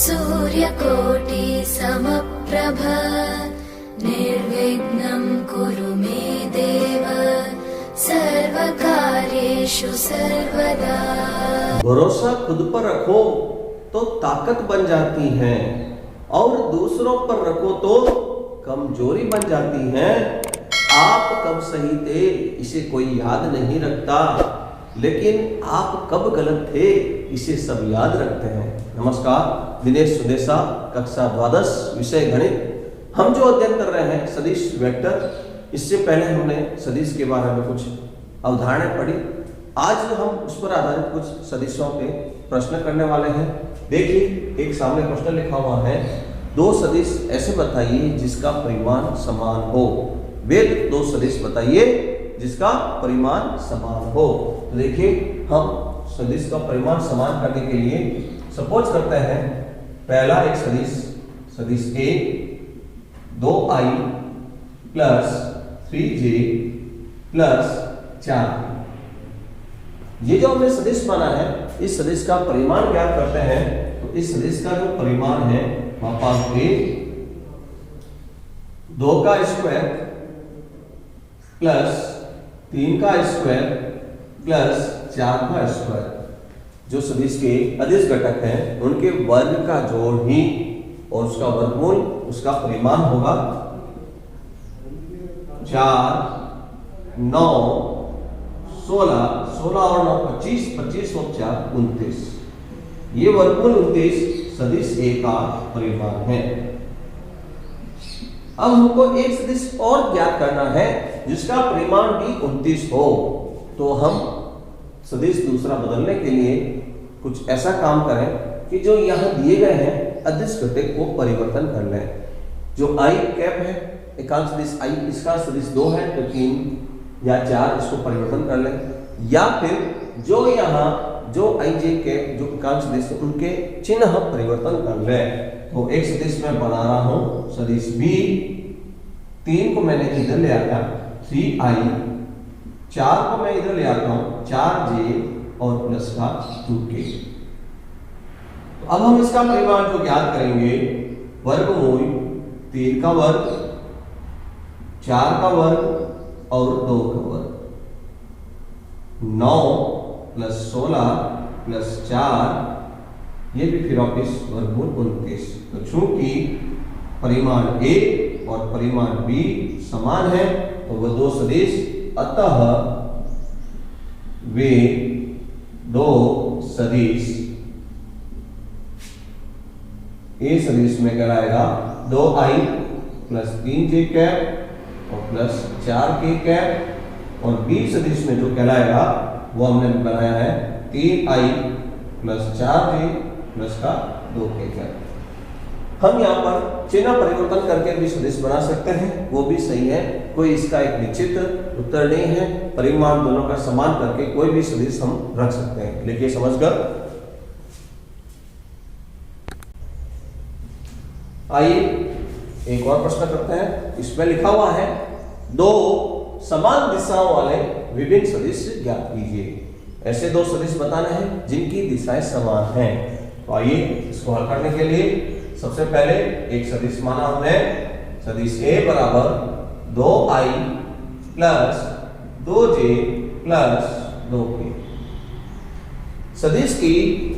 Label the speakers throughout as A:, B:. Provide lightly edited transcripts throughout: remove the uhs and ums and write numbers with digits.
A: सूर्यकोटि समप्रभ निर्विघ्नं कुरु मे देव सर्वकार्येषु सर्वदा।
B: भरोसा खुद पर रखो तो ताकत बन जाती है और दूसरों पर रखो तो कमजोरी बन जाती है। आप कब सही थे इसे कोई याद नहीं रखता, लेकिन आप कब गलत थे इसे सब याद रखते हैं। नमस्कार, दिनेश सुदेशा, कक्षा द्वादश, विषय गणित। हम जो अध्ययन कर रहे हैं सदिश वेक्टर। इससे पहले हमने सदिश के बारे में कुछ अवधारणाएं पढ़ी। आज हम उस पर आधारित कुछ सदिशों के प्रश्न करने वाले हैं। देखिए, एक सामने प्रश्न लिखा हुआ है, दो सदिश ऐसे बताइए जिसका परिमाण समान हो। वेद दो सदिश बताइए जिसका परिमाण समान हो। तो देखिए, हम सदिश का परिमाण समान करने के लिए सपोज करते हैं, पहला एक सदिश ए 2i प्लस 3j प्लस 4। ये जो हमने सदिश माना है, इस सदिश का परिमाण ज्ञात करते हैं। तो इस सदिश का जो परिमाण है वहां पास ए 2 का स्क्वायर प्लस 3 का स्क्वायर प्लस 4 का स्क्वायर, जो सदिश के अदिश घटक हैं उनके वर्ग का जोड़ ही और उसका वर्गमूल उसका परिमाण होगा। 4 9 16 16 और 9 25 25 और 4 29। ये वर्गमूल 29 सदिश ए का परिमाण है। अब हमको एक सदिश और ज्ञात करना है जिसका परिमाण भी 29 हो। तो हम सदिश दूसरा बदलने के लिए कुछ ऐसा काम करें कि जो यहां दिए गए हैं अदिश घटक को परिवर्तन कर लें। जो आई कैप है, एकांश सदिश आई, इसका सदिश 2 है तो 3 या 4 इसको परिवर्तन कर लें। या फिर जो यहाँ जो आई जे कैप जो एकांश सदिश उनके चिन्ह परिवर्तन कर लें। तो एक सदिश मैं बना रहा हूं सदिश बी, 3 को मैंने इधर ले आया 3i, 4 को मैं इधर ले आता हूं 4j और प्लस का 2k। तो अब हम इसका परिमाण जो ज्ञात करेंगे, वर्गमूल 3 का वर्ग, 4 का वर्ग और 2 का वर्ग। 9 प्लस 16 प्लस 4, ये भी फिर वापिस वर्गमूल 29। तो चूंकि परिमाण a और परिमाण b समान है तो वह दो सदिश, अतः वे दो सदिश ए सदिश में कहलाएगा 2i प्लस 3j कैप और प्लस 4k कैप, और बी सदिश में जो कहलाएगा वो हमने बनाया है 3i प्लस 4j प्लस का 2k कैप। हम यहाँ पर चिन्ह परिवर्तन करके भी सदिश बना सकते हैं, वो भी सही है। कोई इसका एक निश्चित उत्तर नहीं है। परिमाण दोनों का समान करके कोई भी सदिश हम रख सकते हैं। लिखिए समझकर। आइए एक और प्रश्न करते हैं। इसमें लिखा हुआ है, दो समान दिशाओं वाले विभिन्न सदिश ज्ञात कीजिए। ऐसे दो सदिश बताने हैं जिनकी दिशाएं समान हैं। तो आइए इसको हल करने के लिए सबसे पहले एक सदिश माना हमने, सदिश ए बराबर 2i plus 2j plus 2k। सदिश की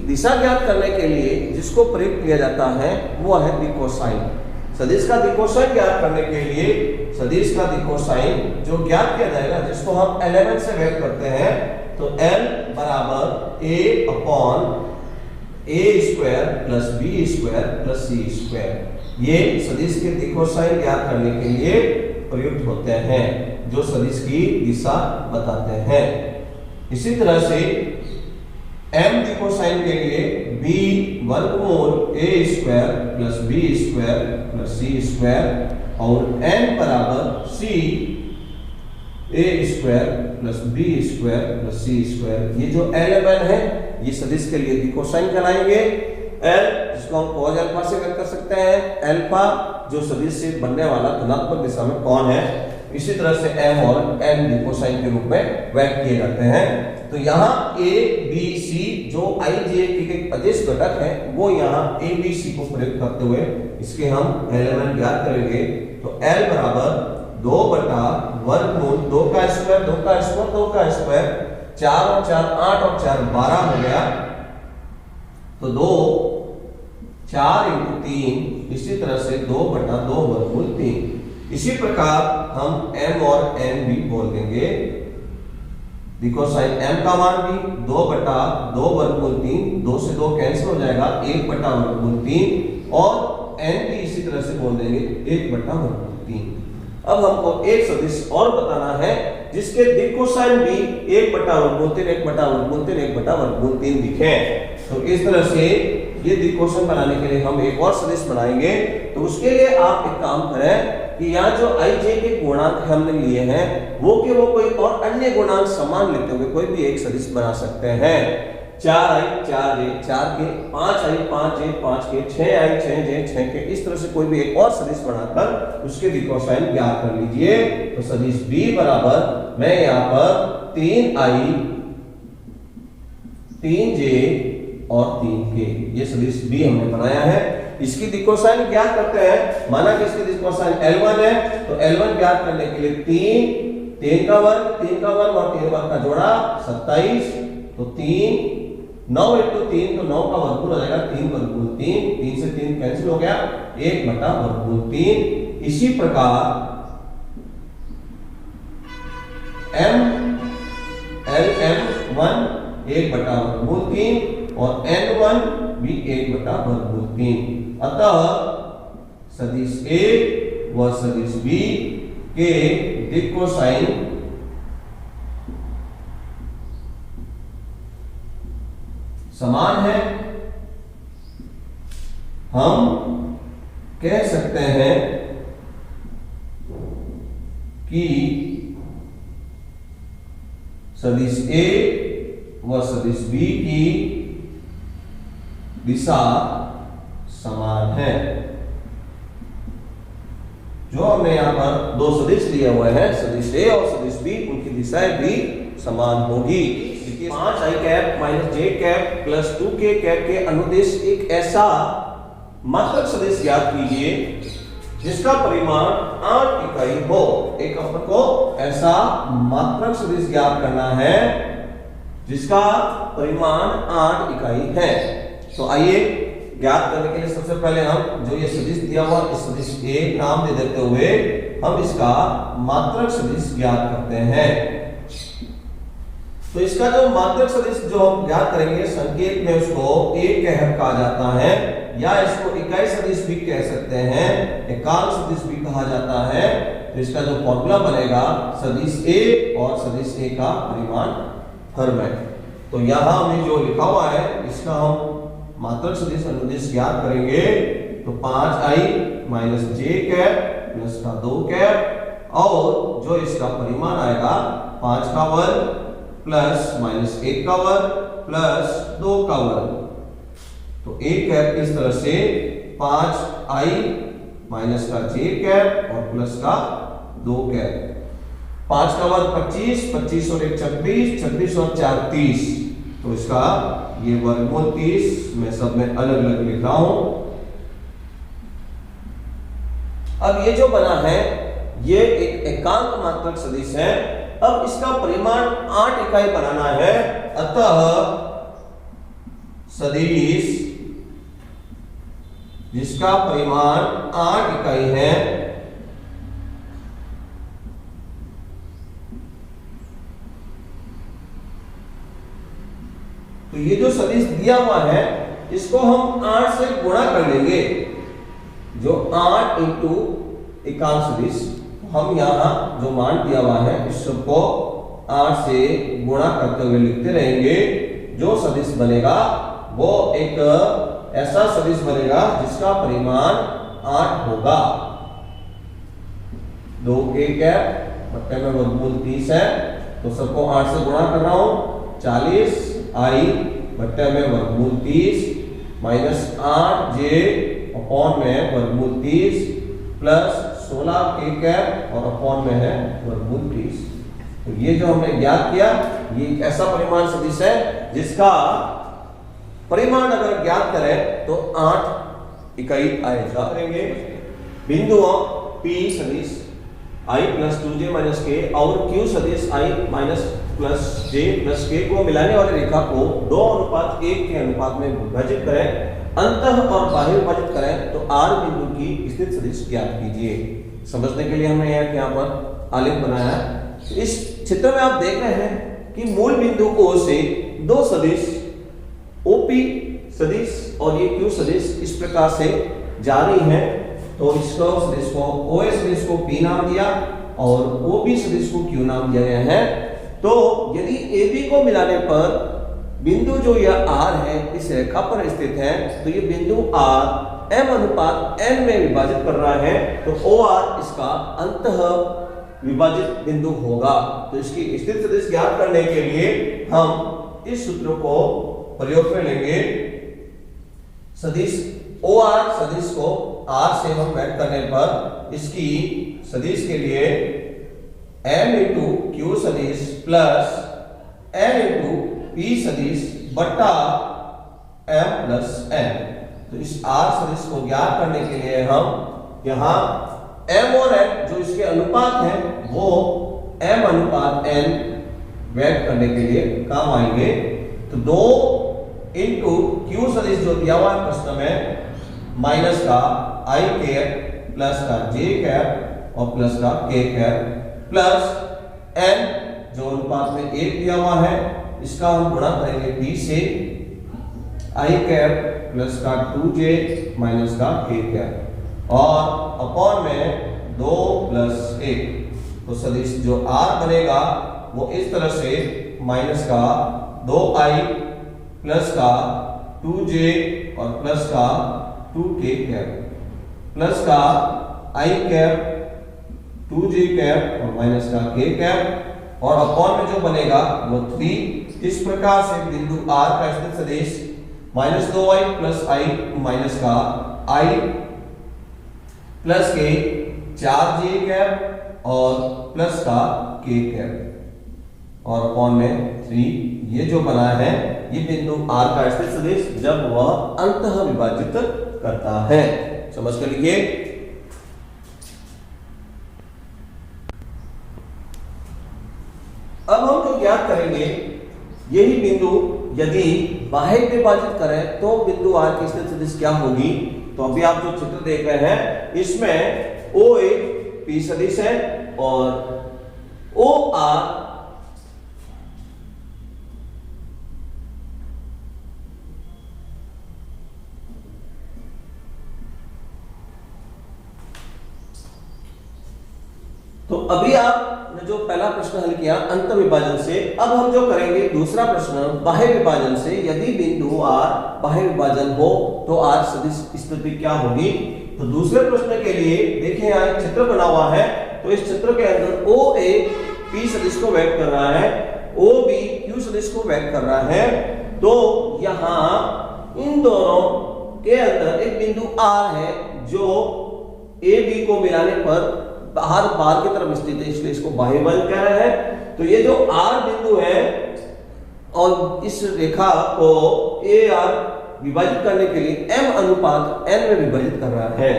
B: दिशा ज्ञात करने के लिए जिसको प्रयोग किया जाता है वो है दिकोसाइन। सदिश का दिकोसाइन ज्ञात करने के लिए सदिश का दिकोसाइन जो ज्ञात किया जाएगा, जिसको हम एलिमेंट से व्यक्त करते हैं, तो L बराबर a upon a square plus b square plus c square. ये सदिश के दिकोसाइन ज्ञात करने के लिए प्रयुक्त होते हैं, जो सदिश की दिशा बताते हैं। इसी तरह से m दिकोसाइन के लिए b वर्गमूल a square plus b square plus c square, और n बराबर c a square plus b square plus c square. ये जो L है ये सदिश के लिए दिकोसाइन कहलाएंगे। L जिसको हम cos अल्फा से व्यक्त कर सकते हैं, अल्फा जो सदिश से बनने वाला धनात्मक दिशा में कौन है, इसी तरह से m और n भी कोसाइन के रूप में व्यक्त किए जाते हैं। तो यहाँ a b c जो i j के अदिश घटक है वो यहाँ a b c को प्रयोग करते हुए इसके हम एलिमेंट ज्ञात करेंगे। तो l बराबर 2 बटा वर्गमूल 2 का स्क्वायर 2 का स्क्वायर 2 का स्क्वायर 4 और 4 8 और 4 12 हो गया। तो 2 4 × 3 इसी तरह से 2 बटा 2 वर्गमूल 3। इसी प्रकार हम m और n भी बोल देंगे। देखो साइन m का मान भी 2 बटा 2 वर्गमूल 3 2 से 2 कैंसिल हो जाएगा 1 बटा वर्गमूल 3 और n भी इसी तरह से बोल देंगे 1 बटा वर्गमूल 3। अब हमको एक सदिश और बताना है जिसके दिक कोसाइन भी 1 बटा वर्गमूल 3 1 बटा वर्गमूल 3 1 बटा वर्गमूल 3 दिखे। तो इस तरह से ये दिक कोसाइन बनाने के लिए हम एक और सदिश बनाएंगे। तो उसके लिए आप एक काम करें कि यहाँ जो i j के गुणांक हमने लिए हैं वो के वो कोई और अन्य गुणांक समान लेते हुए कोई भी एक सदिश बना सकते हैं। 4i 4j 4 के 5i 5j 5 के 6i 6j 6 के इस तरह से कोई भी एक और सदिश बनाकर उसके दिक कोसाइन ज्ञात कर लीजिए। तो सदिश b बराबर मैं यहाँ पर 3i 3j और 3k ये सदिश b हमने बनाया है। इसकी दिक कोसाइन ज्ञात करते हैं। माना कि इसकी दिक कोसाइन L1 है तो L1 ज्ञात करने के लिए 3 का वर्ग और 3 वर्ग का जोड़ा 27। तो 3 9 × 3 तो 9 का वर्गमूल हो जाएगा 3 वर्गमूल 3 3 से 3 कैंसिल हो गया 1 बटा वर्गमूल 3। इसी प्रकार LM1 1 बटा वर्गमूल 3 और N1 भी 1 बटा वर्गमूल 3। अतः सदिश A व सदिश B के दिक कोसाइन समान है। हम कह सकते हैं कि सदिश A व सदिश B की दिशा समान है। जो हमने यहां पर दो सदिश लिए हुए हैं सदिश A और सदिश B उनकी दिशाएं भी समान होगी। 5i cap minus j cap plus 2k cap के अनुदिश एक ऐसा मात्रक सदिश ज्ञात कीजिए जिसका परिमाण 8 इकाई हो। एक अपन को ऐसा मात्रक सदिश ज्ञात करना है जिसका परिमाण 8 इकाई है। तो आइए ज्ञात करने के लिए सबसे पहले हम जो ये सदिश दिया हुआ इस सदिश A नाम दे देते हुए हम इसका मात्रक सदिश ज्ञात करते हैं। तो इसका जो मात्रक सदिश जो हम ज्ञात करेंगे संकेत में उसको एक कहर कहा जाता है या इसको इकाई सदिश भी कह सकते हैं, एकांक सदिश भी कहा जाता है। तो इसका जो फॉर्मूला बनेगा सदिश A और सदिश A का परिमाण हर में। तो यहां हमें जो लिखा हुआ है इसका हम मात्रक सदिश अनुदिश ज्ञात करेंगे। तो 5i minus j cap plus का 2 कैप और जो इसका परिमाण आएगा 5 का वर्ग प्लस माइनस 1 का वर्ग प्लस 2 का वर्ग। तो 1 कैप इस तरह से 5i माइनस का j कैप और प्लस का 2 कैप। 5 का वर्ग 25 25 और 1 26 26 और 4 30। तो इसका ये वर्गमूल 30 मैं सब में अलग अलग लिख रहा हूं। अब ये जो बना है ये एक एकांक मात्रक सदिश है। अब इसका परिमाण 8 इकाई बनाना है। अतः सदिश जिसका परिमाण 8 इकाई है तो ये जो सदिश दिया हुआ है इसको हम 8 से गुणा कर लेंगे। जो 8 इंटू एकांक सदिश हम यहाँ जो मान दिया हुआ है इस सबको 8 से गुणा करते हुए लिखते रहेंगे। जो सदिश बनेगा वो एक ऐसा सदिश बनेगा जिसका परिमाण 8 होगा। 2k कैप बट्टे में वर्गमूल 30 है तो सबको 8 से गुणा कर रहा हूं 40 i बट्टे में वर्गमूल 30 माइनस 8j अपॉन में वर्गमूल 30 प्लस 16 k कैप और अपॉन में है वर्गमूल 30। तो ये जो हमने ज्ञात किया, ये एक ऐसा परिमाण सदिश है जिसका परिमाण अगर ज्ञात करें तो 8 इकाई आएगा। करेंगे बिंदुओं P सदिश I प्लस 2j माइनस के और Q सदिश I minus plus j plus k को मिलाने वाली रेखा को 2:1 के अनुपात में विभाजित करें, अंतः और बाह्य विभाजित करें तो R बिंदु की स्थित सदिश ज्ञात कीजिए। समझने के लिए हमने यहाँ पर आलेख बनाया है। इस चित्र में आप देख रहे हैं कि मूल बिंदु O से दो सदिश OP सदिश और ये Q सदिश इस प्रकार से जारी हैं। तो इसको सदिश को OA सदिश को P नाम दिया और OB सदिश को Q नाम दिया गया है। तो यदि AB को मिलाने पर बिंदु जो यह R है इस रेखा पर स्थित है, तो ये बिंदु R M/N में विभाजित कर रहा है, तो OR इसका अंतः विभाजित बिंदु होगा। तो इसकी स्थित सदिश ज्ञात करने के लिए हम इस सूत्र को प्रयोग में लेंगे। सदिश OR सदिश को R से हम व्यक्त करने पर इसकी सदिश के लिए M इंटू Q सदिश प्लस N इंटू P सदिश बटा M प्लस N। तो इस R सदिश को ज्ञात करने के लिए हम यहाँ M और N जो इसके अनुपात है वो M/N व्यक्त करने के लिए काम आएंगे। तो 2 इंटू Q सदिश जो दिया हुआ है प्रश्न में माइनस का I कैप प्लस का J कैप और प्लस का K कैप प्लस N जो अनुपात में 1 दिया हुआ है, इसका हम गुणा करेंगे P से I कैप प्लस का 2J माइनस का K कैप और अपॉन में 2 प्लस 1। तो सदिश जो R बनेगा वो इस तरह से माइनस का 2I प्लस का 2J और प्लस का 2K कैप प्लस का I कैप 2J कैप और माइनस का K कैप और अपॉन में जो बनेगा वो 3। इस प्रकार से बिंदु R का स्थित सदिश minus 2I plus I minus का I प्लस के 4J कैप और प्लस का K कैप और अपॉन में 3। ये जो बना है ये बिंदु R का स्थित सदिश जब वह अंतः विभाजित करता है। समझ कर लीजिए। अब हम जो ज्ञात करेंगे यही बिंदु यदि बाह्य विभाजित करें तो बिंदु R की स्थित सदिश क्या होगी। तो अभी आप जो चित्र देख रहे हैं इसमें O एक P सदिश है और OR तो अभी आपने जो पहला प्रश्न हल किया अंत विभाजन से, अब हम जो करेंगे दूसरा प्रश्न बाह्य विभाजन से। यदि बिंदु R बाह्य विभाजन हो तो R सदिश स्थिति क्या होगी। तो दूसरे प्रश्न के लिए देखिए यहाँ एक चित्र बना हुआ है। तो इस चित्र के अंदर OA P सदिश को व्यक्त कर रहा है, OB Q सदिश को व्यक्त कर रहा है। तो यहाँ इन दोनों के अंदर एक बिंदु R है जो AB को मिलाने पर बाहर की तरफ स्थित है, इसलिए इसको बाह्य विभाजन कह रहे हैं। तो ये जो R बिंदु है और इस रेखा को AR विभाजित करने के लिए M/N में विभाजित कर रहा है।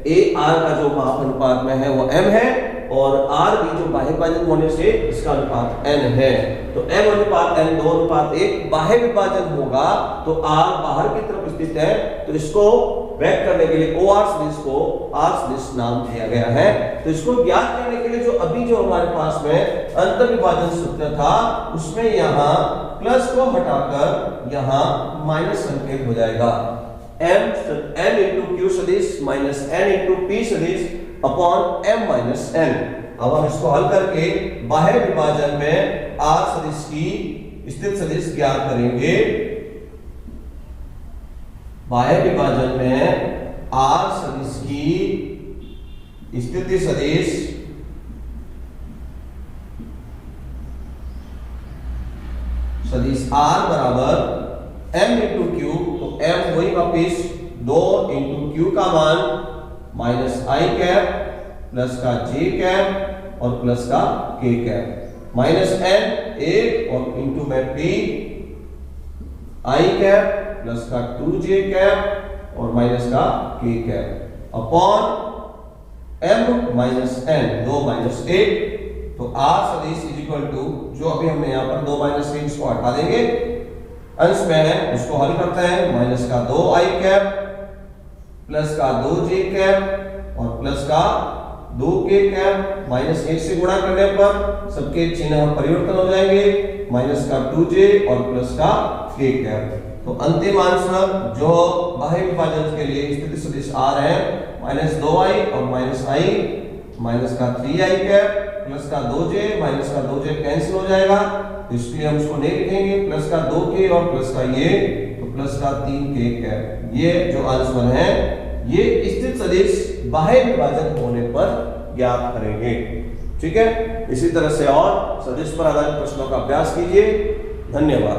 B: AR का जो माप अनुपात में है वो M है और R भी जो बाह्य विभाजन होने से इसका अनुपात N है। तो M/N 2:1 बाह्य विभाजन होगा तो R बाहर की तरफ स्थित है, तो इसको व्यक्त करने के लिए OR सदिश को R सदिश नाम दिया गया है। तो इसको ज्ञात करने के लिए जो अभी जो हमारे पास में अंतर विभाजन सूत्र था उसमें यहाँ प्लस को हटाकर यहाँ माइनस संकेत हो जाएगा। M इंटू Q सदिश माइनस N इंटू P सदिश अपॉन M माइनस N। अब हम इसको हल करके बाह्य विभाजन में R सदिश की स्थित सदिश ज्ञात करेंगे। बाह्य विभाजन में R सदिश की स्थिति सदिश R बराबर M इंटू Q। तो M वही वापिस 2 इंटू Q का मान माइनस I कैप प्लस का जे कैप और प्लस का के कैप, माइनस एन एक और इंटू में पी आई कैप प्लस का 2j कैप और माइनस का k cap upon m minus n, 2 minus 1। तो r सदिश इज इक्वल टू, जो अभी हमने यहाँ पर 2 माइनस 1 इसको हटा देंगे, अंश में है उसको हल करते हैं, माइनस का 2i कैप प्लस का 2j कैप और प्लस का 2k कैप, माइनस 1 से गुणा करने पर सबके चिन्ह परिवर्तन हो जाएंगे, माइनस का 2j और प्लस का k कैप। तो अंतिम आंसर जो बाह्य विभाजन के लिए स्थिति सदिश आ रहे हैं, माइनस 2i और माइनस i, माइनस का 3i कैप प्लस का 2j, माइनस का 2j कैंसिल हो जाएगा, तो इसलिए हम उसको नहीं लिखेंगे, प्लस का 2k और प्लस का ये, तो प्लस का 3k कैप। ये जो आंसर है ये स्थित सदिश बाह्य विभाजन होने पर ज्ञात करेंगे। ठीक है, इसी तरह से और सदिश पर आधारित प्रश्नों का अभ्यास कीजिए। धन्यवाद।